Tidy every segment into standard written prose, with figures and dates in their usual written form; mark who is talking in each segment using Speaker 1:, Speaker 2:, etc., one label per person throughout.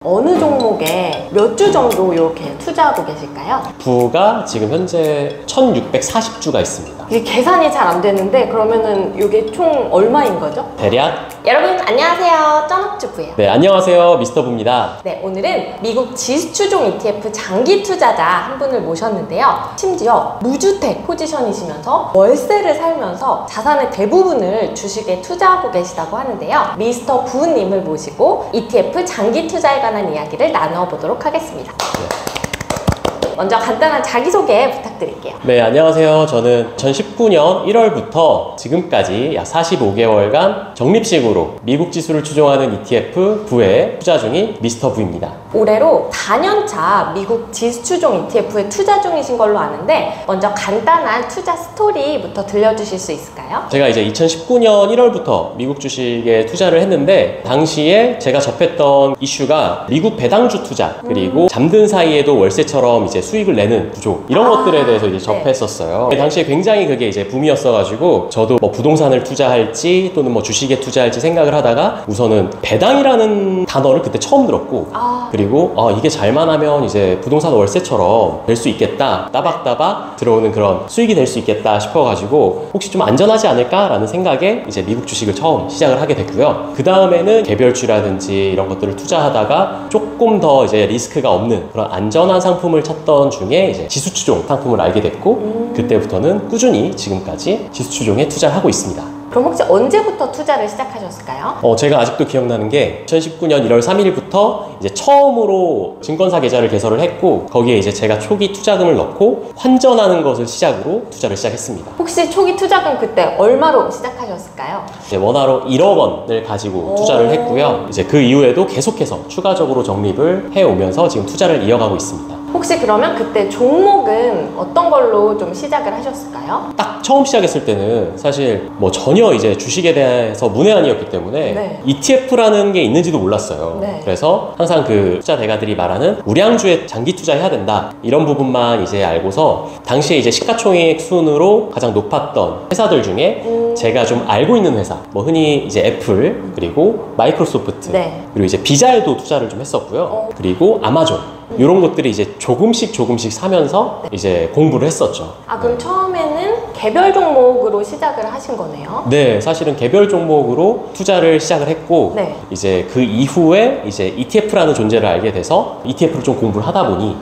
Speaker 1: 어느 종목에 몇 주 정도 이렇게 투자하고 계실까요?
Speaker 2: 부가 지금 현재 1640주가 있습니다.
Speaker 1: 이게 계산이 잘 안 되는데 그러면은 이게 총 얼마인 거죠?
Speaker 2: 대략.
Speaker 1: 여러분 안녕하세요, 쩐업주부예요.
Speaker 2: 네, 안녕하세요, 미스터 부입니다.
Speaker 1: 네, 오늘은 미국 지수 추종 ETF 장기 투자자 한 분을 모셨는데요. 심지어 무주택 포지션이시면서 월세를 살면서 자산의 대부분을 주식에 투자하고 계시다고 하는데요. 미스터 부님을 모시고 ETF 장기 투자에 관한 이야기를 나눠보도록 하겠습니다. 먼저 간단한 자기소개 부탁드릴게요.
Speaker 2: 네, 안녕하세요. 저는 2019년 1월부터 지금까지 약 45개월간 적립식으로 미국 지수를 추종하는 ETF 부에 투자 중인 미스터 부입니다.
Speaker 1: 올해로 4년차 미국 지수 추종 ETF에 투자 중이신 걸로 아는데 먼저 간단한 투자 스토리부터 들려주실 수 있을까요?
Speaker 2: 제가 이제 2019년 1월부터 미국 주식에 투자를 했는데 당시에 제가 접했던 이슈가 미국 배당주 투자 그리고 잠든 사이에도 월세처럼 이제 수익을 내는 구조 이런 것들에 대해서 이제 접했었어요.
Speaker 1: 네.
Speaker 2: 당시에 굉장히 그게 이제 붐이었어가지고 저도 뭐 부동산을 투자할지 또는 뭐 주식에 투자할지 생각을 하다가 우선은 배당이라는 단어를 그때 처음 들었고 그리고 이게 잘만 하면 이제 부동산 월세처럼 될 수 있겠다, 따박따박 들어오는 그런 수익이 될 수 있겠다 싶어가지고 혹시 좀 안전하지 않을까라는 생각에 이제 미국 주식을 처음 시작을 하게 됐고요. 그 다음에는 개별주라든지 이런 것들을 투자하다가 조금 더 이제 리스크가 없는 그런 안전한 상품을 찾던 중에 이제 지수추종 상품을 알게 됐고 그때부터는 꾸준히 지금까지 지수추종에 투자를 하고 있습니다.
Speaker 1: 그럼 혹시 언제부터 투자를 시작하셨을까요?
Speaker 2: 제가 아직도 기억나는 게 2019년 1월 3일부터 이제 처음으로 증권사 계좌를 개설을 했고 거기에 이제 제가 초기 투자금을 넣고 환전하는 것을 시작으로 투자를 시작했습니다.
Speaker 1: 혹시 초기 투자금 그때 얼마로 시작하셨을까요?
Speaker 2: 이제 원화로 1억 원을 가지고 투자를 했고요. 이제 그 이후에도 계속해서 추가적으로 적립을 해오면서 지금 투자를 이어가고 있습니다.
Speaker 1: 혹시 그러면 그때 종목은 어떤 걸로 좀 시작을 하셨을까요?
Speaker 2: 딱 처음 시작했을 때는 사실 뭐 전혀 이제 주식에 대해서 문외한이었기 때문에
Speaker 1: 네.
Speaker 2: ETF라는 게 있는지도 몰랐어요.
Speaker 1: 네.
Speaker 2: 그래서 항상 그 투자 대가들이 말하는 우량주에 장기 투자해야 된다 이런 부분만 이제 알고서 당시에 이제 시가총액 순으로 가장 높았던 회사들 중에 제가 좀 알고 있는 회사 뭐 흔히 이제 애플 그리고 마이크로소프트
Speaker 1: 네.
Speaker 2: 그리고 이제 비자에도 투자를 좀 했었고요. 그리고 아마존 이런 것들이 이제 조금씩 사면서 이제 공부를 했었죠.
Speaker 1: 그럼 처음에는 개별 종목으로 시작을 하신 거네요?
Speaker 2: 네, 사실은 개별 종목으로 투자를 시작을 했고
Speaker 1: 네.
Speaker 2: 이제 그 이후에 이제 ETF라는 존재를 알게 돼서 ETF를 좀 공부를 하다 보니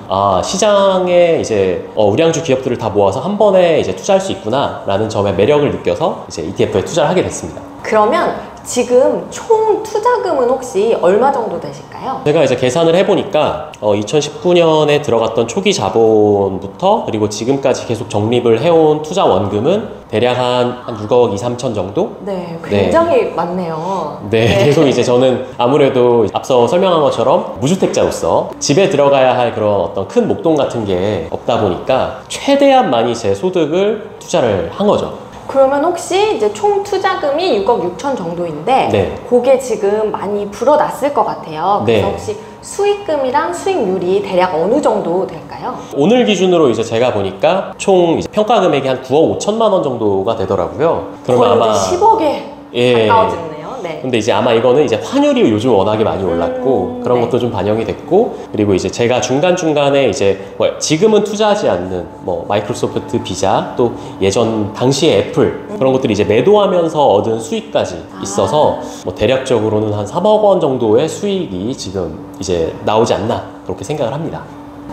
Speaker 2: 시장에 이제 우량주 기업들을 다 모아서 한 번에 이제 투자할 수 있구나라는 점에 매력을 느껴서 이제 ETF에 투자를 하게 됐습니다.
Speaker 1: 그러면 지금 총 투자금은 혹시 얼마 정도 되실까요?
Speaker 2: 제가 이제 계산을 해보니까 2019년에 들어갔던 초기 자본부터 그리고 지금까지 계속 적립을 해온 투자 원금은 대략 한 6억 2, 3천 정도?
Speaker 1: 네, 굉장히 많네요.
Speaker 2: 네, 계속 이제 저는 아무래도 앞서 설명한 것처럼 무주택자로서 집에 들어가야 할 그런 어떤 큰 목돈 같은 게 없다 보니까 최대한 많이 제 소득을 투자를 한 거죠.
Speaker 1: 그러면 혹시 이제 총 투자금이 6억 6천 정도인데
Speaker 2: 네.
Speaker 1: 그게 지금 많이 불어났을 것 같아요. 그래서
Speaker 2: 네.
Speaker 1: 혹시 수익금이랑 수익률이 대략 어느 정도 될까요?
Speaker 2: 오늘 기준으로 이제 제가 보니까 총 이제 평가 금액이 한 9억 5천만 원 정도가 되더라고요.
Speaker 1: 거의
Speaker 2: 그러면
Speaker 1: 이제 10억에 가까워지네요. 네.
Speaker 2: 근데 이제 아마 이거는 이제 환율이 요즘 워낙에 많이 올랐고 그런
Speaker 1: 네.
Speaker 2: 것도 좀 반영이 됐고 그리고 이제 제가 중간중간에 이제 뭐 지금은 투자하지 않는 뭐 마이크로소프트 비자 또 예전 당시에 애플 그런 것들이 이제 매도하면서 얻은 수익까지 있어서 뭐 대략적으로는 한 3억 원 정도의 수익이 지금 이제 나오지 않나 그렇게 생각을 합니다.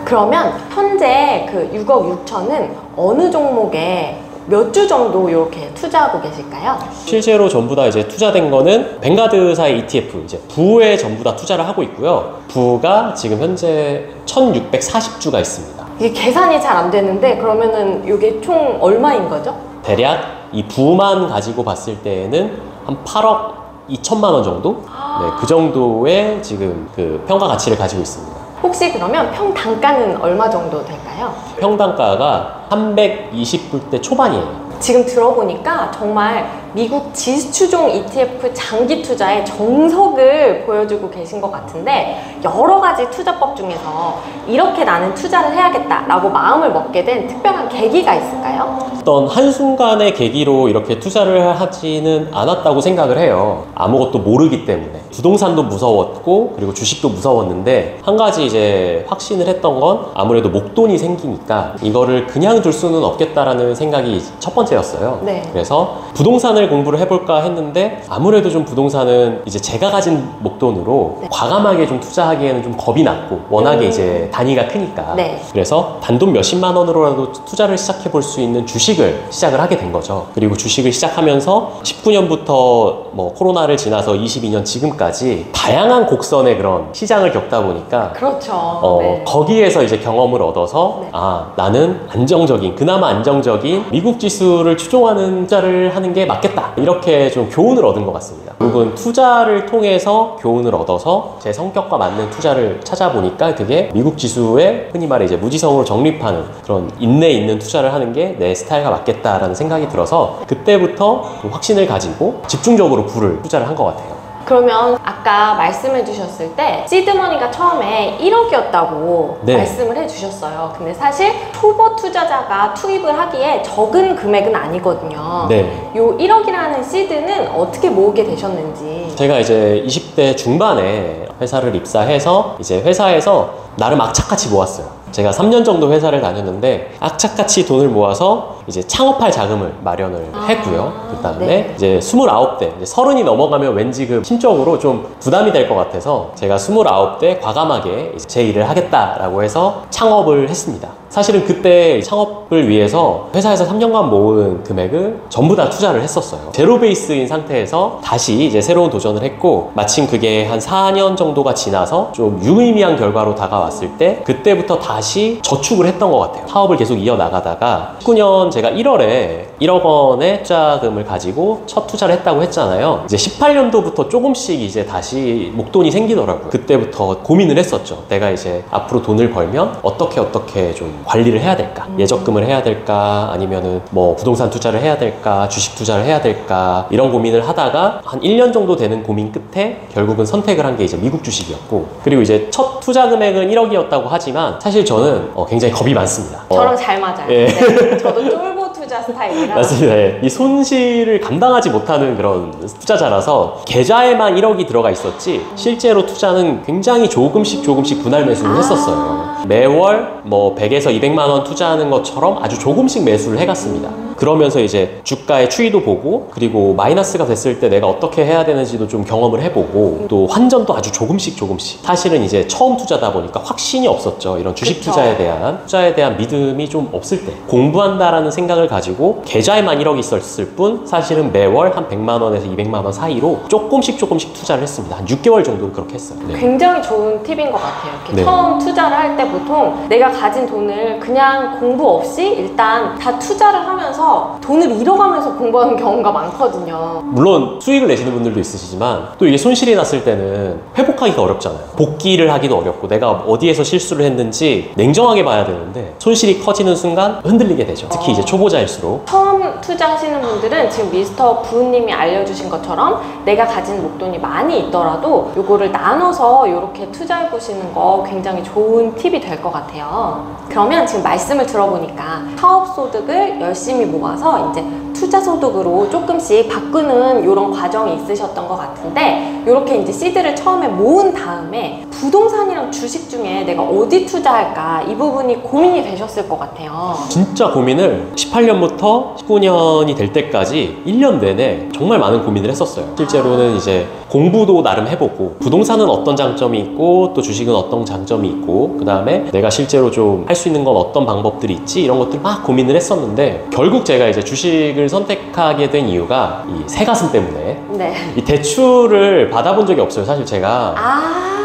Speaker 1: 그러면 현재 그 6억 6천은 어느 종목에 몇 주 정도 이렇게 투자하고 계실까요?
Speaker 2: 실제로 전부 다 이제 투자된 거는 뱅가드사의 ETF 이제 부에 전부 다 투자를 하고 있고요. 부가 지금 현재 1640주가 있습니다.
Speaker 1: 이게 계산이 잘 안 되는데 그러면은 이게 총 얼마인 거죠?
Speaker 2: 대략 이 부만 가지고 봤을 때에는 한 8억 2천만 원 정도? 네, 그 정도의 지금 그 평가 가치를 가지고 있습니다.
Speaker 1: 혹시 그러면 평단가는 얼마 정도 될까요?
Speaker 2: 평단가가 320불대 초반이에요.
Speaker 1: 지금 들어보니까 정말 미국 지수추종 ETF 장기 투자의 정석을 보여주고 계신 것 같은데 여러 가지 투자법 중에서 이렇게 나는 투자를 해야겠다라고 마음을 먹게 된 특별한 계기가 있을까요?
Speaker 2: 어떤 한순간의 계기로 이렇게 투자를 하지는 않았다고 생각을 해요. 아무것도 모르기 때문에. 부동산도 무서웠고 그리고 주식도 무서웠는데 한 가지 이제 확신을 했던 건 아무래도 목돈이 생기니까 이거를 그냥 둘 수는 없겠다라는 생각이 첫 번째였어요.
Speaker 1: 네.
Speaker 2: 그래서 부동산을 공부를 해볼까 했는데 아무래도 좀 부동산은 이제 제가 가진 목돈으로
Speaker 1: 네.
Speaker 2: 과감하게 좀 투자하기에는 좀 겁이 났고 워낙에 이제 단위가 크니까
Speaker 1: 네.
Speaker 2: 그래서 단돈 몇십만 원으로라도 투자를 시작해 볼 수 있는 주식을 시작을 하게 된 거죠. 그리고 주식을 시작하면서 19년부터 뭐 코로나를 지나서 22년 지금까지 다양한 곡선의 그런 시장을 겪다 보니까
Speaker 1: 그렇죠. 네.
Speaker 2: 거기에서 이제 경험을 얻어서
Speaker 1: 네.
Speaker 2: 아 나는 안정적인 그나마 안정적인 미국 지수를 추종하는 투자를 하는 게 맞겠다 이렇게 좀 교훈을 얻은 것 같습니다. 결국은 투자를 통해서 교훈을 얻어서 제 성격과 맞는 투자를 찾아보니까 그게 미국 지수에 흔히 말해 이제 무지성으로 정립하는 그런 인내 있는 투자를 하는 게 내 스타일과 맞겠다라는 생각이 들어서 그때부터 좀 확신을 가지고 집중적으로 불을 투자를 한 것 같아요.
Speaker 1: 그러면 아까 말씀해 주셨을 때 시드머니가 처음에 1억이었다고
Speaker 2: 네.
Speaker 1: 말씀을 해 주셨어요. 근데 사실 초보 투자자가 투입을 하기에 적은 금액은 아니거든요.
Speaker 2: 네.
Speaker 1: 요 1억이라는 시드는 어떻게 모으게 되셨는지.
Speaker 2: 제가 이제 20대 중반에 회사를 입사해서 이제 회사에서 나름 악착같이 모았어요. 제가 3년 정도 회사를 다녔는데 악착같이 돈을 모아서 이제 창업할 자금을 마련을 했고요. 그 다음에
Speaker 1: 네.
Speaker 2: 이제 29대, 이제 30이 넘어가면 왠지 그 심적으로 좀 부담이 될 것 같아서 제가 29대 과감하게 이제 제 일을 하겠다라고 해서 창업을 했습니다. 사실은 그때 창업을 위해서 회사에서 3년간 모은 금액을 전부 다 투자를 했었어요. 제로 베이스인 상태에서 다시 이제 새로운 도전을 했고 마침 그게 한 4년 정도가 지나서 좀 유의미한 결과로 다가왔을 때 그때부터 다시 저축을 했던 것 같아요. 사업을 계속 이어나가다가 19년 제가 1월에 1억 원의 투자금을 가지고 첫 투자를 했다고 했잖아요. 이제 18년도부터 조금씩 이제 다시 목돈이 생기더라고요. 그때부터 고민을 했었죠. 내가 이제 앞으로 돈을 벌면 어떻게 좀 관리를 해야 될까? 예적금을 해야 될까? 아니면은 뭐 부동산 투자를 해야 될까? 주식 투자를 해야 될까? 이런 고민을 하다가 한 1년 정도 되는 고민 끝에 결국은 선택을 한 게 이제 미국 주식이었고 그리고 이제 첫 투자 금액은 1억이었다고 하지만 사실 저는 굉장히 겁이 많습니다.
Speaker 1: 저랑 잘 맞아요.
Speaker 2: 예.
Speaker 1: 네, 저도 쫄보 투자 스타일이라.
Speaker 2: 맞습니다. 예. 이 손실을 감당하지 못하는 그런 투자자라서 계좌에만 1억이 들어가 있었지 실제로 투자는 굉장히 조금씩 분할 매수를 했었어요. 매월 뭐 100에서 200만 원 투자하는 것처럼 아주 조금씩 매수를 해갔습니다. 그러면서 이제 주가의 추이도 보고 그리고 마이너스가 됐을 때 내가 어떻게 해야 되는지도 좀 경험을 해보고 또 환전도 아주 조금씩 사실은 이제 처음 투자다 보니까 확신이 없었죠. 이런 주식
Speaker 1: 그쵸.
Speaker 2: 투자에 대한 믿음이 좀 없을 때 공부한다라는 생각을 가지고 계좌에만 1억이 있었을 뿐 사실은 매월 한 100만 원에서 200만 원 사이로 조금씩 투자를 했습니다. 한 6개월 정도는 그렇게 했어요. 네.
Speaker 1: 굉장히 좋은 팁인 것 같아요. 이렇게
Speaker 2: 네.
Speaker 1: 처음 투자를 할 때 보통 내가 가진 돈을 그냥 공부 없이 일단 다 투자를 하면서 돈을 잃어가면서 공부하는 경우가 많거든요.
Speaker 2: 물론 수익을 내시는 분들도 있으시지만 또 이게 손실이 났을 때는 회복하기가 어렵잖아요. 복귀를 하기도 어렵고 내가 어디에서 실수를 했는지 냉정하게 봐야 되는데 손실이 커지는 순간 흔들리게 되죠. 특히 이제 초보자일수록.
Speaker 1: 처음 투자하시는 분들은 지금 미스터 부우님이 알려주신 것처럼 내가 가진 목돈이 많이 있더라도 요거를 나눠서 이렇게 투자해 보시는 거 굉장히 좋은 팁이 될 것 같아요. 그러면 지금 말씀을 들어보니까 사업소득을 열심히 모아서 이제 투자소득으로 조금씩 바꾸는 이런 과정이 있으셨던 것 같은데 이렇게 이제 시드를 처음에 모은 다음에 부동산이랑 주식 중에 내가 어디 투자할까 이 부분이 고민이 되셨을 것 같아요.
Speaker 2: 진짜 고민을 18년부터 19년이 될 때까지 1년 내내 정말 많은 고민을 했었어요. 실제로는 이제 공부도 나름 해보고 부동산은 어떤 장점이 있고 또 주식은 어떤 장점이 있고 그 다음에 내가 실제로 좀 할 수 있는 건 어떤 방법들이 있지 이런 것들 막 고민을 했었는데 결국 제가 이제 주식을 선택하게 된 이유가 이 새가슴 때문에
Speaker 1: 네.
Speaker 2: 이 대출을 받아본 적이 없어요. 사실 제가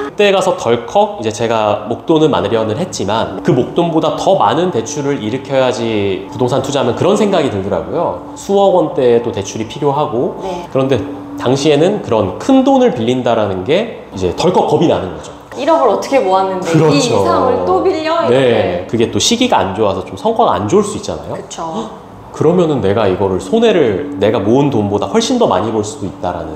Speaker 2: 그때 가서 덜컥 이제 제가 목돈을 마련을 했지만 그 목돈보다 더 많은 대출을 일으켜야지 부동산 투자하면 그런 생각이 들더라고요. 수억 원대의 또 대출이 필요하고
Speaker 1: 네.
Speaker 2: 그런데 당시에는 그런 큰 돈을 빌린다라는 게 이제 덜컥 겁이 나는 거죠.
Speaker 1: 1억을 어떻게 모았는데
Speaker 2: 그렇죠.
Speaker 1: 이 이상을 또 빌려?
Speaker 2: 네, 그게 또 시기가 안 좋아서 좀 성과가 안 좋을 수 있잖아요.
Speaker 1: 그쵸.
Speaker 2: 그러면은 내가 이거를 손해를 내가 모은 돈보다 훨씬 더 많이 볼 수도 있다라는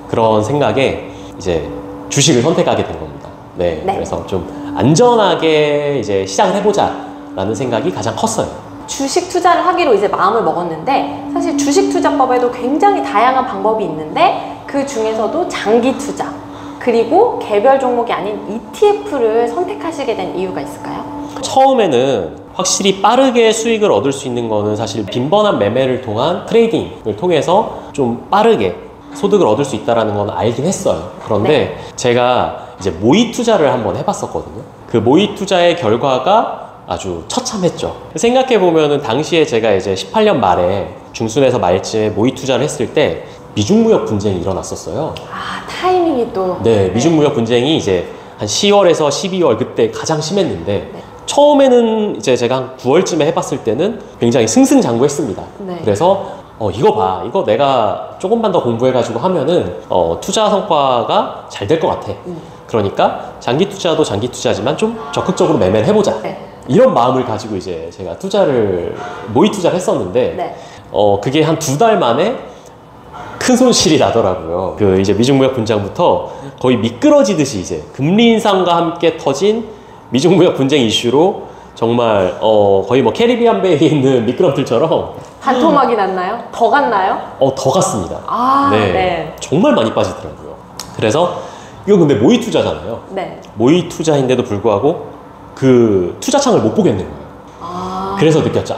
Speaker 2: 그런 생각에 이제 주식을 선택하게 된 겁니다. 네.
Speaker 1: 네.
Speaker 2: 그래서 좀 안전하게 이제 시작을 해보자라는 생각이 가장 컸어요.
Speaker 1: 주식 투자를 하기로 이제 마음을 먹었는데 사실 주식 투자법에도 굉장히 다양한 방법이 있는데 그 중에서도 장기 투자 그리고 개별 종목이 아닌 ETF를 선택하시게 된 이유가 있을까요?
Speaker 2: 처음에는 확실히 빠르게 수익을 얻을 수 있는 거는 사실 빈번한 매매를 통한 트레이딩을 통해서 좀 빠르게 소득을 얻을 수 있다는 건 알긴 했어요. 그런데 제가 이제 모의 투자를 한번 해봤었거든요. 그 모의 투자의 결과가 아주 처참했죠. 생각해보면은 당시에 제가 이제 18년 말에 중순에서 말쯤에 모의 투자를 했을 때 미중무역 분쟁이 일어났었어요.
Speaker 1: 아, 타이밍이 또.
Speaker 2: 네, 미중무역 분쟁이 이제 한 10월에서 12월 그때 가장 심했는데
Speaker 1: 네.
Speaker 2: 처음에는 이제 제가 한 9월쯤에 해봤을 때는 굉장히 승승장구했습니다.
Speaker 1: 네.
Speaker 2: 그래서 이거 봐, 이거 내가 조금만 더 공부해가지고 하면은 투자 성과가 잘 될 것 같아. 그러니까 장기 투자도 장기 투자지만 좀 적극적으로 매매를 해보자.
Speaker 1: 네.
Speaker 2: 이런 마음을 가지고 이제 제가 모의 투자를 했었는데
Speaker 1: 네.
Speaker 2: 그게 한 2달 만에 큰 손실이 나더라고요. 그 이제 미중무역 분쟁부터 거의 미끄러지듯이 이제 금리 인상과 함께 터진 미중무역 분쟁 이슈로 정말 거의 뭐 캐리비안 베이에 있는 미끄럼틀처럼
Speaker 1: 반토막이 났나요? 더 갔나요?
Speaker 2: 더 갔습니다.
Speaker 1: 아,
Speaker 2: 네.
Speaker 1: 네.
Speaker 2: 정말 많이 빠지더라고요. 그래서 이거 근데 모의 투자잖아요.
Speaker 1: 네.
Speaker 2: 모의 투자인데도 불구하고 그 투자창을 못 보겠는 거예요.
Speaker 1: 아.
Speaker 2: 그래서 느꼈죠.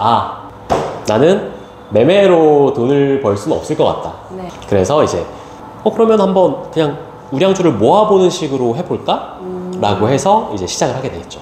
Speaker 2: 나는 매매로 돈을 벌 수는 없을 것 같다.
Speaker 1: 네.
Speaker 2: 그래서 이제 그러면 한번 그냥 우량주를 모아보는 식으로 해볼까? 라고 해서 이제 시작을 하게 됐죠.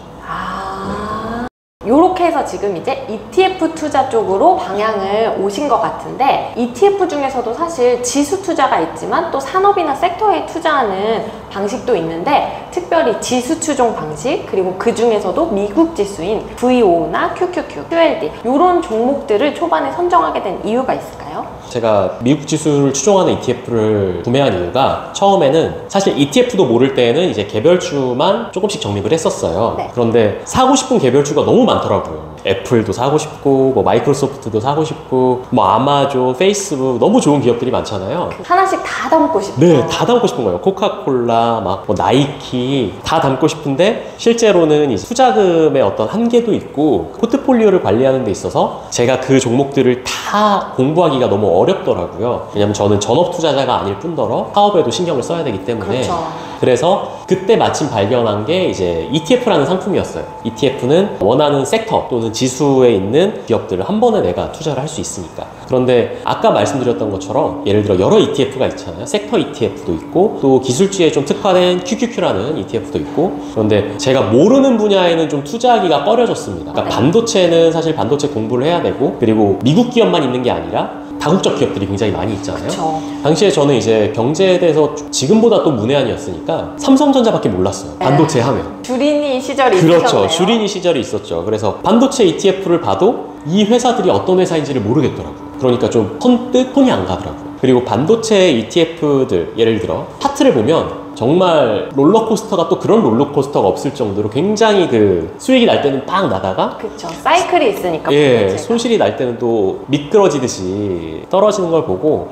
Speaker 1: 요렇게 해서 지금 이제 ETF 투자 쪽으로 방향을 오신 것 같은데 ETF 중에서도 사실 지수 투자가 있지만 또 산업이나 섹터에 투자하는 방식도 있는데 특별히 지수 추종 방식 그리고 그 중에서도 미국 지수인 VO나 QQQ, QLD 이런 종목들을 초반에 선정하게 된 이유가 있을까요?
Speaker 2: 제가 미국 지수를 추종하는 ETF를 구매한 이유가 처음에는 사실 ETF도 모를 때는 이제 개별주만 조금씩 적립을 했었어요.
Speaker 1: 네.
Speaker 2: 그런데 사고 싶은 개별주가 너무 많더라고요. 애플도 사고 싶고 뭐 마이크로소프트도 사고 싶고 뭐 아마존, 페이스북 너무 좋은 기업들이 많잖아요.
Speaker 1: 하나씩 다 담고 싶죠.
Speaker 2: 네, 다 담고 싶은 거예요. 코카콜라, 막 뭐 나이키 다 담고 싶은데 실제로는 이 투자금의 어떤 한계도 있고 포트폴리오를 관리하는 데 있어서 제가 그 종목들을 다 공부하기가 너무 어렵더라고요. 왜냐면 저는 전업 투자자가 아닐 뿐더러 사업에도 신경을 써야 되기 때문에
Speaker 1: 그렇죠.
Speaker 2: 그래서 그때 마침 발견한 게 이제 ETF라는 상품이었어요. ETF는 원하는 섹터 또는 지수에 있는 기업들을 한 번에 내가 투자를 할 수 있으니까. 그런데 아까 말씀드렸던 것처럼 예를 들어 여러 ETF가 있잖아요. 섹터 ETF도 있고 또 기술주에 좀 특화된 QQQ라는 ETF도 있고 그런데 제가 모르는 분야에는 좀 투자하기가 꺼려졌습니다. 그러니까 반도체는 사실 반도체 공부를 해야 되고 그리고 미국 기업만 있는 게 아니라 다국적 기업들이 굉장히 많이 있잖아요.
Speaker 1: 그쵸.
Speaker 2: 당시에 저는 이제 경제에 대해서 지금보다 또 문외한이었으니까 삼성전자밖에 몰랐어요. 반도체 하면.
Speaker 1: 주린이 시절이
Speaker 2: 그렇죠.
Speaker 1: 있으셨네요.
Speaker 2: 주린이 시절이 있었죠. 그래서 반도체 ETF를 봐도 이 회사들이 어떤 회사인지를 모르겠더라고요. 그러니까 좀 선뜻 손이 안 가더라고요. 그리고 반도체 ETF들 예를 들어 차트를 보면 정말 롤러코스터가 또 그런 롤러코스터가 없을 정도로 굉장히 그 수익이 날 때는 빵 나다가
Speaker 1: 그쵸. 사이클이 있으니까.
Speaker 2: 예,
Speaker 1: 반도체가.
Speaker 2: 손실이 날 때는 또 미끄러지듯이 떨어지는 걸 보고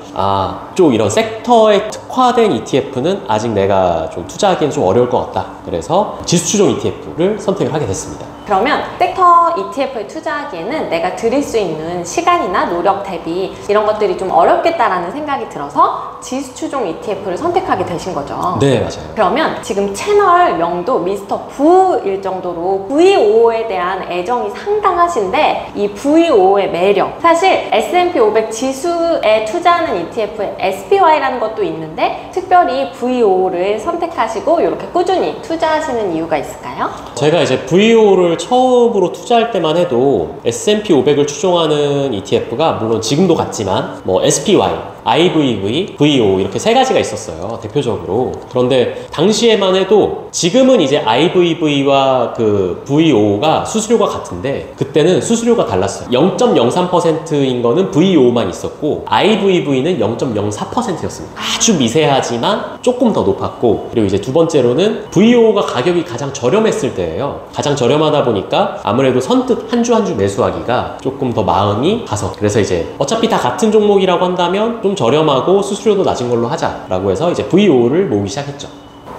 Speaker 2: 좀 이런 섹터에 특화된 ETF는 아직 내가 좀 투자하기엔 좀 어려울 것 같다. 그래서 지수추종 ETF를 선택을 하게 됐습니다.
Speaker 1: 그러면 섹터 ETF에 투자하기에는 내가 들일 수 있는 시간이나 노력 대비 이런 것들이 좀 어렵겠다라는 생각이 들어서 지수 추종 ETF를 선택하게 되신 거죠.
Speaker 2: 네, 맞아요.
Speaker 1: 그러면 지금 채널명도 미스터 부일 정도로 VO에 대한 애정이 상당하신데 이 VO의 매력 사실 S&P 500 지수에 투자하는 ETF에 SPY라는 것도 있는데 특별히 VO를 선택하시고 이렇게 꾸준히 투자하시는 이유가 있을까요?
Speaker 2: 제가 이제 VO를 처음으로 투자할 때만 해도 S&P 500을 추종하는 ETF가 물론 지금도 같지만 뭐 SPY IVV, VO 이렇게 세 가지가 있었어요. 대표적으로. 그런데 당시에만 해도 지금은 이제 IVV와 그 VO가 수수료가 같은데 그때는 수수료가 달랐어요. 0.03%인 거는 VO만 있었고 IVV는 0.04%였습니다. 아주 미세하지만 조금 더 높았고, 그리고 이제 두 번째로는 VO가 가격이 가장 저렴했을 때예요. 가장 저렴하다 보니까 아무래도 선뜻 한 주 한 주 매수하기가 조금 더 마음이 가서, 그래서 이제 어차피 다 같은 종목이라고 한다면 좀 저렴하고 수수료도 낮은 걸로 하자라고 해서 이제 VO를 모으기 시작했죠.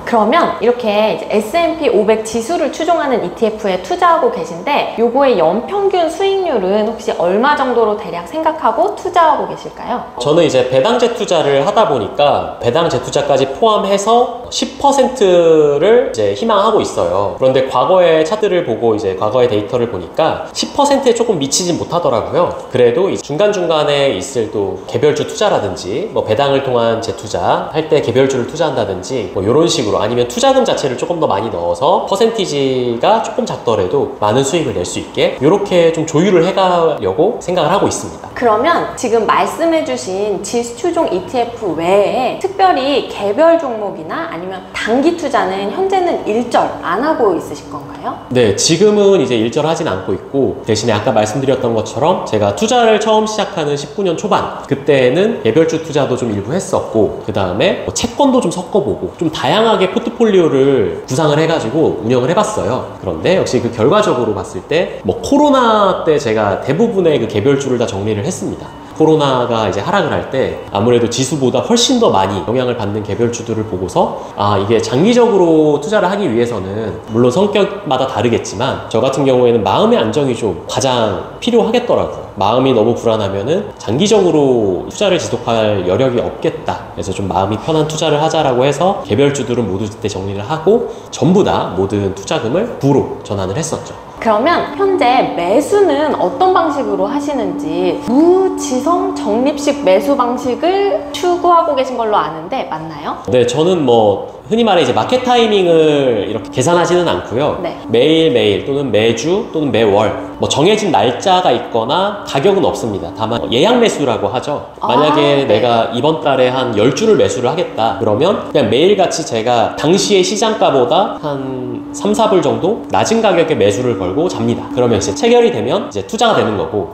Speaker 1: 그러면 이렇게 이제 S&P 500 지수를 추종하는 ETF에 투자하고 계신데 요거의 연평균 수익률은 혹시 얼마 정도로 대략 생각하고 투자하고 계실까요?
Speaker 2: 저는 이제 배당 재투자를 하다 보니까 배당 재투자까지 포함해서 10%를 이제 희망하고 있어요. 그런데 과거의 차트를 보고 이제 과거의 데이터를 보니까 10%에 조금 미치진 못하더라고요. 그래도 중간중간에 있을 또 개별주 투자라든지 뭐 배당을 통한 재투자 할 때 개별주를 투자한다든지 뭐 이런 식으로, 아니면 투자금 자체를 조금 더 많이 넣어서 퍼센티지가 조금 작더라도 많은 수익을 낼 수 있게 이렇게 좀 조율을 해가려고 생각을 하고 있습니다.
Speaker 1: 그러면 지금 말씀해주신 지수 추종 ETF 외에 특별히 개별 종목이나 아니면 단기 투자는 현재는 일절 안 하고 있으실 건가요?
Speaker 2: 네, 지금은 이제 일절 하진 않고 있고, 대신에 아까 말씀드렸던 것처럼 제가 투자를 처음 시작하는 19년 초반 그때는 개별주 투자도 좀 일부 했었고, 그 다음에 뭐 채권도 좀 섞어보고 좀 다양하게 포트폴리오를 구상을 해가지고 운영을 해봤어요. 그런데 역시 그 결과적으로 봤을 때 뭐 코로나 때 제가 대부분의 그 개별주를 다 정리를 했습니다. 코로나가 이제 하락을 할 때 아무래도 지수보다 훨씬 더 많이 영향을 받는 개별주들을 보고서 아, 이게 장기적으로 투자를 하기 위해서는 물론 성격마다 다르겠지만 저 같은 경우에는 마음의 안정이 좀 가장 필요하겠더라고요. 마음이 너무 불안하면은 장기적으로 투자를 지속할 여력이 없겠다. 그래서 좀 마음이 편한 투자를 하자라고 해서 개별주들은 모두 그때 정리를 하고 전부 다 모든 투자금을 부로 전환을 했었죠.
Speaker 1: 그러면 현재 매수는 어떤 방식으로 하시는지, 무지성 적립식 매수 방식을 추구하고 계신 걸로 아는데 맞나요?
Speaker 2: 네, 저는 뭐 흔히 말해 이제 마켓 타이밍을 이렇게 계산하지는 않고요.
Speaker 1: 네.
Speaker 2: 매일매일 또는 매주 또는 매월 뭐 정해진 날짜가 있거나 가격은 없습니다. 다만 예약 매수라고 하죠. 만약에
Speaker 1: 네.
Speaker 2: 내가 이번 달에 한 10주를 매수를 하겠다 그러면 그냥 매일같이 제가 당시의 시장가보다 한 3, 4불 정도 낮은 가격에 매수를 걸고 잡니다. 그러면 이제 체결이 되면 이제 투자가 되는 거고,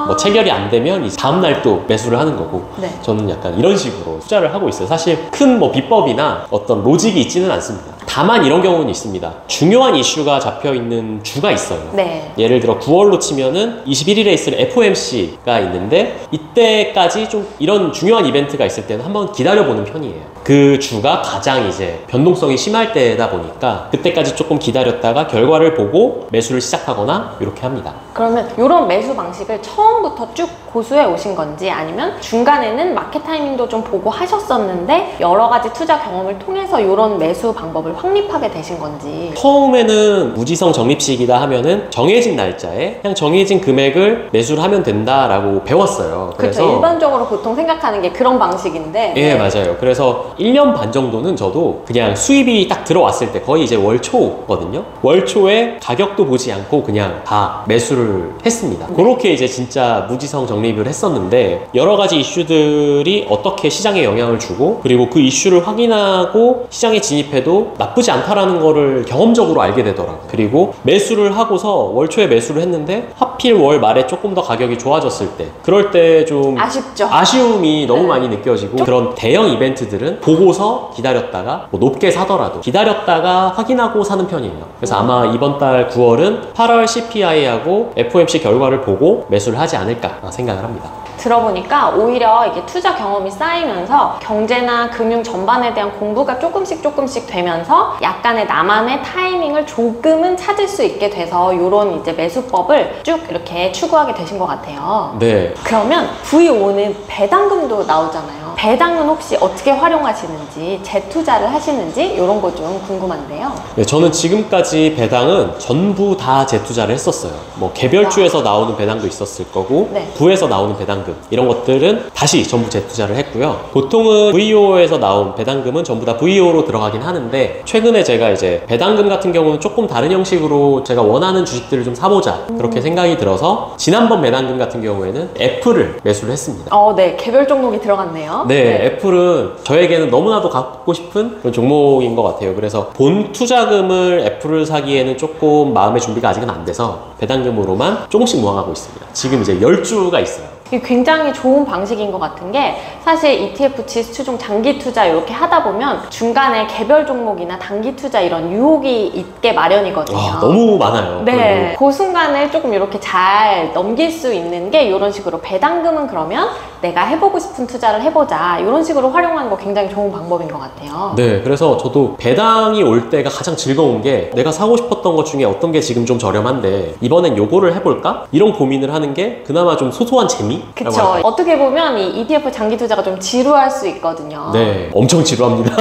Speaker 2: 뭐 체결이 안 되면 이제 다음날 또 매수를 하는 거고,
Speaker 1: 네.
Speaker 2: 저는 약간 이런 식으로 투자를 하고 있어요. 사실 큰 뭐 비법이나 어떤 로직이 있지는 않습니다. 다만 이런 경우는 있습니다. 중요한 이슈가 잡혀있는 주가 있어요.
Speaker 1: 네.
Speaker 2: 예를 들어 9월로 치면은 21일에 있을 FOMC가 있는데 이때까지 좀 이런 중요한 이벤트가 있을 때는 한번 기다려보는 편이에요. 그 주가 가장 이제 변동성이 심할 때다 보니까 그때까지 조금 기다렸다가 결과를 보고 매수를 시작하거나 이렇게 합니다.
Speaker 1: 그러면 이런 매수 방식을 처음부터 쭉 고수해 오신 건지, 아니면 중간에는 마켓 타이밍도 좀 보고 하셨었는데 여러 가지 투자 경험을 통해서 이런 매수 방법을 확립하게 되신 건지.
Speaker 2: 처음에는 무지성 적립식이다 하면은 정해진 날짜에 그냥 정해진 금액을 매수를 하면 된다라고 배웠어요.
Speaker 1: 그렇죠. 일반적으로 보통 생각하는 게 그런 방식인데.
Speaker 2: 예, 맞아요. 그래서 1년 반 정도는 저도 그냥 수입이 딱 들어왔을 때 거의 이제 월초거든요. 월초에 가격도 보지 않고 그냥 다 매수를 했습니다. 그렇게 이제 진짜 무지성 적립을 했었는데 여러 가지 이슈들이 어떻게 시장에 영향을 주고, 그리고 그 이슈를 확인하고 시장에 진입해도 나쁘지 않다라는 거를 경험적으로 알게 되더라고요. 그리고 매수를 하고서 월초에 매수를 했는데 하필 월 말에 조금 더 가격이 좋아졌을 때, 그럴 때 좀
Speaker 1: 아쉽죠.
Speaker 2: 아쉬움이 너무 많이 느껴지고, 그런 대형 이벤트들은 보고서 기다렸다가 뭐 높게 사더라도 기다렸다가 확인하고 사는 편이에요. 그래서 아마 이번 달 9월은 8월 CPI하고 FOMC 결과를 보고 매수를 하지 않을까 생각을 합니다.
Speaker 1: 들어보니까 오히려 이게 투자 경험이 쌓이면서 경제나 금융 전반에 대한 공부가 조금씩 되면서 약간의 나만의 타이밍을 조금은 찾을 수 있게 돼서 이런 이제 매수법을 쭉 이렇게 추구하게 되신 것 같아요.
Speaker 2: 네.
Speaker 1: 그러면 VO는 배당금도 나오잖아요. 배당은 혹시 어떻게 활용하시는지, 재투자를 하시는지 이런 거 좀 궁금한데요.
Speaker 2: 네, 저는 지금까지 배당은 전부 다 재투자를 했었어요. 뭐 개별주에서 나오는 배당도 있었을 거고
Speaker 1: 네.
Speaker 2: 부에서 나오는 배당금 이런 것들은 다시 전부 재투자를 했고요. 보통은 VO에서 나온 배당금은 전부 다 VO로 들어가긴 하는데 최근에 제가 이제 배당금 같은 경우는 조금 다른 형식으로 제가 원하는 주식들을 좀 사보자 그렇게 생각이 들어서 지난번 배당금 같은 경우에는 애플을 매수를 했습니다.
Speaker 1: 네. 개별 종목이 들어갔네요.
Speaker 2: 네, 애플은 저에게는 너무나도 갖고 싶은 그런 종목인 것 같아요. 그래서 본 투자금을 애플을 사기에는 조금 마음의 준비가 아직은 안 돼서 배당금으로만 조금씩 모아가고 있습니다. 지금 이제 10주가 있어요.
Speaker 1: 이게 굉장히 좋은 방식인 것 같은 게 사실 ETF 지수 추종 장기 투자 이렇게 하다 보면 중간에 개별 종목이나 단기 투자 이런 유혹이 있게 마련이거든요.
Speaker 2: 너무 많아요.
Speaker 1: 네, 그 순간을 조금 이렇게 잘 넘길 수 있는 게 이런 식으로 배당금은 그러면 내가 해보고 싶은 투자를 해보자 이런 식으로 활용하는 거 굉장히 좋은 방법인 것 같아요.
Speaker 2: 네, 그래서 저도 배당이 올 때가 가장 즐거운 게 내가 사고 싶었던 것 중에 어떤 게 지금 좀 저렴한데 이번엔 요거를 해볼까? 이런 고민을 하는 게 그나마 좀 소소한 재미?
Speaker 1: 그쵸. 어떻게 보면 이 ETF 장기 투자가 좀 지루할 수 있거든요.
Speaker 2: 네, 엄청 지루합니다.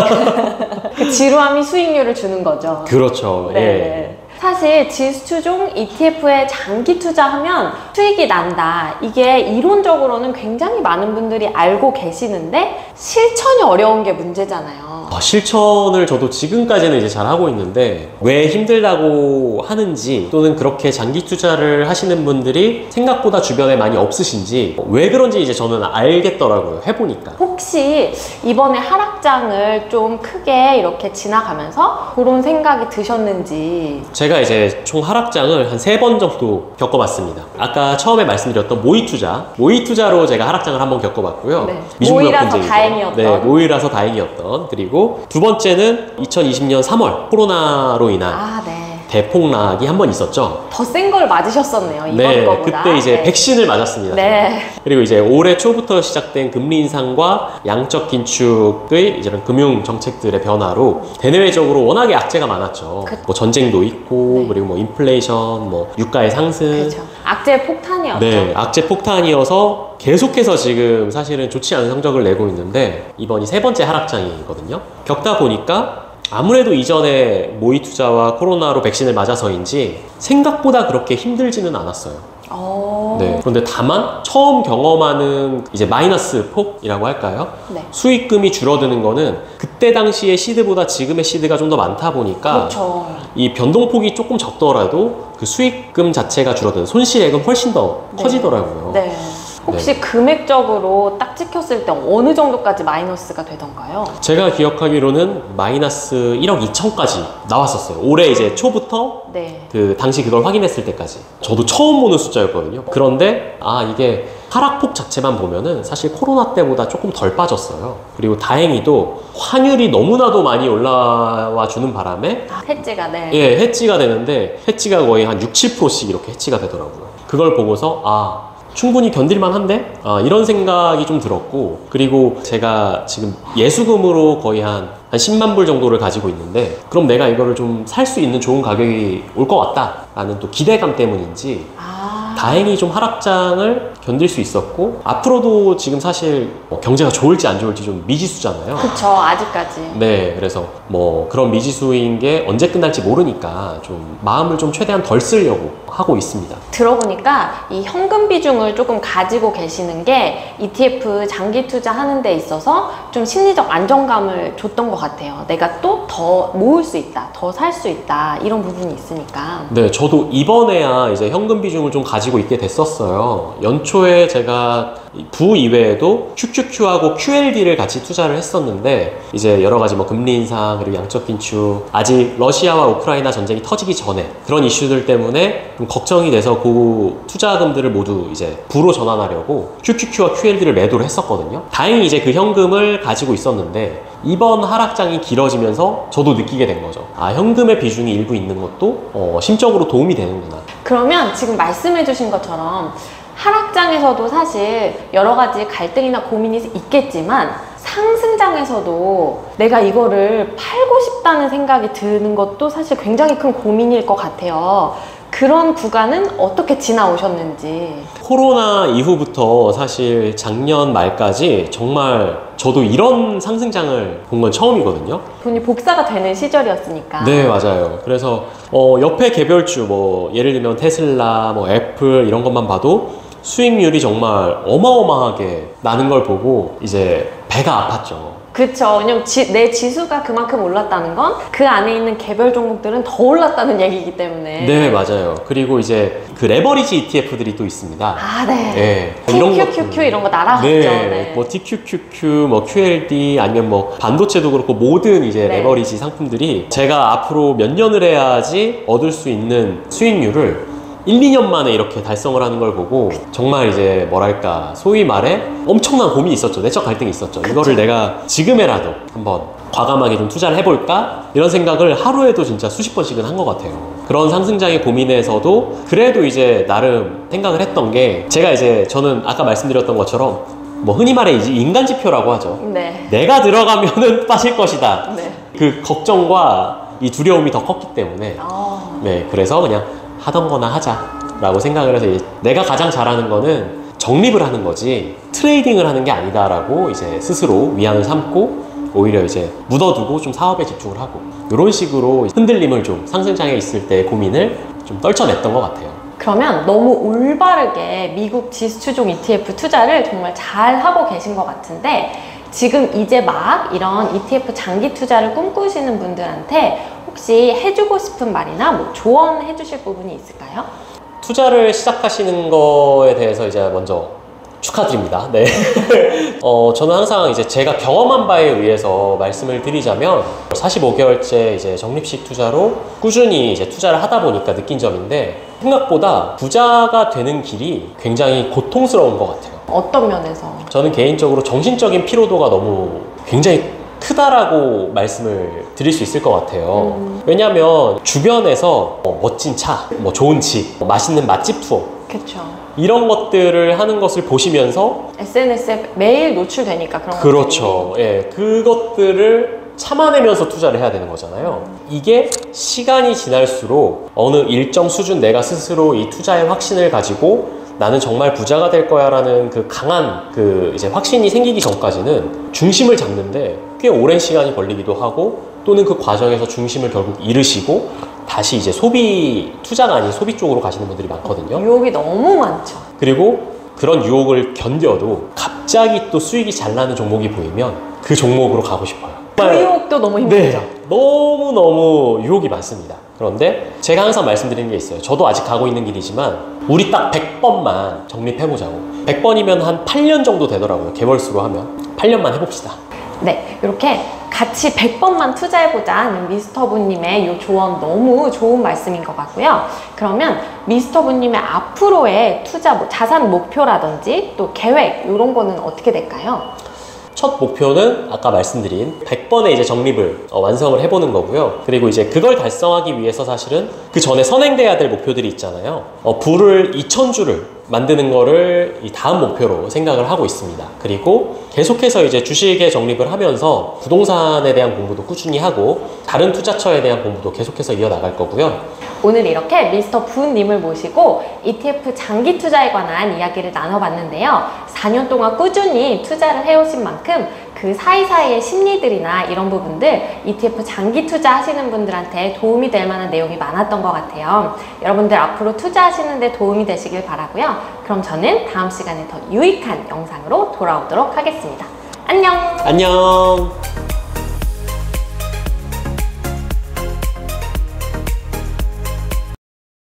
Speaker 1: 그 지루함이 수익률을 주는 거죠.
Speaker 2: 그렇죠.
Speaker 1: 네.
Speaker 2: 예.
Speaker 1: 사실 지수 추종 ETF에 장기 투자하면 수익이 난다. 이게 이론적으로는 굉장히 많은 분들이 알고 계시는데 실천이 어려운 게 문제잖아요.
Speaker 2: 실천을 저도 지금까지는 이제 잘 하고 있는데 왜 힘들다고 하는지 또는 그렇게 장기 투자를 하시는 분들이 생각보다 주변에 많이 없으신지 왜 그런지 이제 저는 알겠더라고요. 해보니까.
Speaker 1: 혹시 이번에 하락장을 좀 크게 이렇게 지나가면서 그런 생각이 드셨는지.
Speaker 2: 제가 이제 총 하락장을 한 3번 정도 겪어봤습니다. 아까 처음에 말씀드렸던 모의 투자로 제가 하락장을 한번 겪어봤고요.
Speaker 1: 네.
Speaker 2: 미중무역분쟁이죠.
Speaker 1: 모의라서 다행이었던.
Speaker 2: 네, 모의라서 다행이었던. 그리고 두 번째는 2020년 3월 코로나로 인한
Speaker 1: 네.
Speaker 2: 대폭락이 한 번 있었죠.
Speaker 1: 더 센 걸 맞으셨었네요. 이번
Speaker 2: 네,
Speaker 1: 거보다.
Speaker 2: 그때 이제
Speaker 1: 네.
Speaker 2: 백신을 맞았습니다.
Speaker 1: 네.
Speaker 2: 그리고 이제 올해 초부터 시작된 금리 인상과 양적 긴축의 이런 금융 정책들의 변화로 대내외적으로 워낙에 악재가 많았죠. 뭐 전쟁도 있고,
Speaker 1: 네.
Speaker 2: 그리고 뭐 인플레이션, 뭐 유가의 상승.
Speaker 1: 그렇죠. 악재 폭탄이었죠.
Speaker 2: 네, 악재 폭탄이어서 계속해서 지금 사실은 좋지 않은 성적을 내고 있는데 이번이 3번째 하락장이거든요. 겪다 보니까 아무래도 이전에 모의 투자와 코로나로 백신을 맞아서인지 생각보다 그렇게 힘들지는 않았어요. 네. 그런데 다만 처음 경험하는 이제 마이너스 폭이라고 할까요?
Speaker 1: 네.
Speaker 2: 수익금이 줄어드는 거는 그때 당시의 시드보다 지금의 시드가 좀 더 많다 보니까
Speaker 1: 그렇죠.
Speaker 2: 이 변동폭이 조금 적더라도 그 수익금 자체가 줄어드는 손실액은 훨씬 더
Speaker 1: 네.
Speaker 2: 커지더라고요.
Speaker 1: 네. 혹시 금액적으로 딱 찍혔을 때 어느 정도까지 마이너스가 되던가요?
Speaker 2: 제가 기억하기로는 마이너스 1억 2천까지 나왔었어요. 올해 이제 초부터
Speaker 1: 네.
Speaker 2: 그 당시 그걸 확인했을 때까지. 저도 처음 보는 숫자였거든요. 그런데 이게 하락폭 자체만 보면은 사실 코로나 때보다 조금 덜 빠졌어요. 그리고 다행히도 환율이 너무나도 많이 올라와 주는 바람에
Speaker 1: 해지가 네.
Speaker 2: 예, 해지가 되는데 해지가 거의 한 6, 7%씩 이렇게 해지가 되더라고요. 그걸 보고서 충분히 견딜만 한데? 이런 생각이 좀 들었고, 그리고 제가 지금 예수금으로 거의 한 10만 불 정도를 가지고 있는데, 그럼 내가 이거를 좀 살 수 있는 좋은 가격이 올 것 같다 라는 또 기대감 때문인지 다행히 좀 하락장을 견딜 수 있었고, 앞으로도 지금 사실 경제가 좋을지 안 좋을지 좀 미지수잖아요.
Speaker 1: 그쵸, 아직까지.
Speaker 2: 네, 그래서 뭐 그런 미지수인 게 언제 끝날지 모르니까 좀 마음을 좀 최대한 덜 쓰려고 하고 있습니다.
Speaker 1: 들어보니까 이 현금 비중을 조금 가지고 계시는 게 ETF 장기 투자하는 데 있어서 좀 심리적 안정감을 줬던 것 같아요. 내가 또 더 모을 수 있다, 더 살 수 있다, 이런 부분이 있으니까.
Speaker 2: 네, 저도 이번에야 이제 현금 비중을 좀 가지고 있게 됐었어요. 연초에 제가 부 이외에도 QQQ하고 QLD를 같이 투자를 했었는데, 이제 여러 가지 뭐 금리 인상 그리고 양적 긴축, 아직 러시아와 우크라이나 전쟁이 터지기 전에 그런 이슈들 때문에 좀 걱정이 돼서 그 투자금들을 모두 이제 부로 전환하려고 QQQ와 QLD를 매도를 했었거든요. 다행히 이제 그 현금을 가지고 있었는데 이번 하락장이 길어지면서 저도 느끼게 된 거죠. 현금의 비중이 일부 있는 것도 심적으로 도움이 되는구나.
Speaker 1: 그러면 지금 말씀해주신 것처럼 하락장에서도 사실 여러 가지 갈등이나 고민이 있겠지만 상승장에서도 내가 이거를 팔고 싶다는 생각이 드는 것도 사실 굉장히 큰 고민일 것 같아요. 그 그런 구간은 어떻게 지나오셨는지.
Speaker 2: 코로나 이후부터 사실 작년 말까지 정말 저도 이런 상승장을 본 건 처음이거든요.
Speaker 1: 돈이 복사가 되는 시절이었으니까.
Speaker 2: 네, 맞아요. 그래서 옆에 개별주 뭐 예를 들면 테슬라, 뭐 애플 이런 것만 봐도 수익률이 정말 어마어마하게 나는 걸 보고 이제 배가 아팠죠.
Speaker 1: 그쵸. 왜냐면 내 지수가 그만큼 올랐다는 건 그 안에 있는 개별 종목들은 더 올랐다는 얘기이기 때문에.
Speaker 2: 네, 맞아요. 그리고 이제 그 레버리지 ETF들이 또 있습니다.
Speaker 1: 아, 네.
Speaker 2: 네.
Speaker 1: TQQQ 이런 거 날아갔죠.
Speaker 2: 네.
Speaker 1: 네.
Speaker 2: 뭐 TQQQ, 뭐 QLD 아니면 뭐 반도체도 그렇고 모든 이제
Speaker 1: 네.
Speaker 2: 레버리지 상품들이 제가 앞으로 몇 년을 해야지 얻을 수 있는 수익률을 1, 2년 만에 이렇게 달성을 하는 걸 보고 정말 이제 뭐랄까 소위 말해 엄청난 고민이 있었죠. 내적 갈등이 있었죠. 이거를 내가 지금에라도 한번 과감하게 좀 투자를 해볼까? 이런 생각을 하루에도 진짜 수십 번씩은 한 것 같아요. 그런 상승장의 고민에서도 그래도 이제 나름 생각을 했던 게 제가 이제 저는 아까 말씀드렸던 것처럼 뭐 흔히 말해 이제 인간 지표라고 하죠.
Speaker 1: 네.
Speaker 2: 내가 들어가면은 빠질 것이다.
Speaker 1: 네.
Speaker 2: 그 걱정과 이 두려움이 더 컸기 때문에 네, 그래서 그냥 하던 거나 하자라고 생각을 해서 내가 가장 잘하는 거는 적립을 하는 거지 트레이딩을 하는 게 아니다라고 이제 스스로 위안을 삼고 오히려 이제 묻어두고 좀 사업에 집중을 하고 이런 식으로 흔들림을 좀 상승장에 있을 때 고민을 좀 떨쳐냈던 것 같아요.
Speaker 1: 그러면 너무 올바르게 미국 지수추종 ETF 투자를 정말 잘 하고 계신 것 같은데 지금 이제 막 이런 ETF 장기 투자를 꿈꾸시는 분들한테 혹시 해주고 싶은 말이나 뭐 조언해 주실 부분이 있을까요?
Speaker 2: 투자를 시작하시는 거에 대해서 이제 먼저 축하드립니다. 네. 저는 항상 이제 제가 경험한 바에 의해서 말씀을 드리자면 45개월째 이제 적립식 투자로 꾸준히 이제 투자를 하다 보니까 느낀 점인데 생각보다 부자가 되는 길이 굉장히 고통스러운 것 같아요.
Speaker 1: 어떤 면에서?
Speaker 2: 저는 개인적으로 정신적인 피로도가 너무 굉장히 크다라고 말씀을 드릴 수 있을 것 같아요. 왜냐하면 주변에서 멋진 차, 뭐 좋은 집, 맛있는 맛집 투어
Speaker 1: 그렇죠.
Speaker 2: 이런 것들을 하는 것을 보시면서
Speaker 1: SNS에 매일 노출되니까 그런
Speaker 2: 그렇죠. 예, 그것들을 참아내면서 투자를 해야 되는 거잖아요. 이게 시간이 지날수록 어느 일정 수준 내가 스스로 이 투자의 확신을 가지고 나는 정말 부자가 될 거야 라는 그 강한 그 이제 확신이 생기기 전까지는 중심을 잡는데 꽤 오랜 시간이 걸리기도 하고 또는 그 과정에서 중심을 결국 잃으시고 다시 이제 소비, 투자가 아닌 소비 쪽으로 가시는 분들이 많거든요.
Speaker 1: 유혹이 너무 많죠.
Speaker 2: 그리고 그런 유혹을 견뎌도 갑자기 또 수익이 잘 나는 종목이 보이면 그 종목으로 가고 싶어요.
Speaker 1: 그 유혹도 너무 힘들죠.
Speaker 2: 네, 너무너무 유혹이 많습니다. 그런데 제가 항상 말씀드리는 게 있어요. 저도 아직 가고 있는 길이지만 우리 딱 100번만 적립해보자고. 100번이면 한 8년 정도 되더라고요. 개월수로 하면 8년만 해봅시다.
Speaker 1: 네, 이렇게 같이 100번만 투자해보자는 미스터부님의 이 조언 너무 좋은 말씀인 것 같고요. 그러면 미스터부님의 앞으로의 투자 자산 목표라든지 또 계획 이런 거는 어떻게 될까요?
Speaker 2: 첫 목표는 아까 말씀드린 100번의 이제 적립을 완성을 해보는 거고요. 그리고 이제 그걸 달성하기 위해서 사실은 그 전에 선행돼야 될 목표들이 있잖아요. 불을 2000주를 만드는 거를 이 다음 목표로 생각을 하고 있습니다. 그리고 계속해서 이제 주식에 적립을 하면서 부동산에 대한 공부도 꾸준히 하고 다른 투자처에 대한 공부도 계속해서 이어나갈 거고요.
Speaker 1: 오늘 이렇게 미스터 부님을 모시고 ETF 장기 투자에 관한 이야기를 나눠봤는데요. 4년 동안 꾸준히 투자를 해오신 만큼 그 사이사이의 심리들이나 이런 부분들 ETF 장기 투자 하시는 분들한테 도움이 될 만한 내용이 많았던 것 같아요. 여러분들 앞으로 투자하시는 데 도움이 되시길 바라고요. 그럼 저는 다음 시간에 더 유익한 영상으로 돌아오도록 하겠습니다. 안녕!
Speaker 2: 안녕!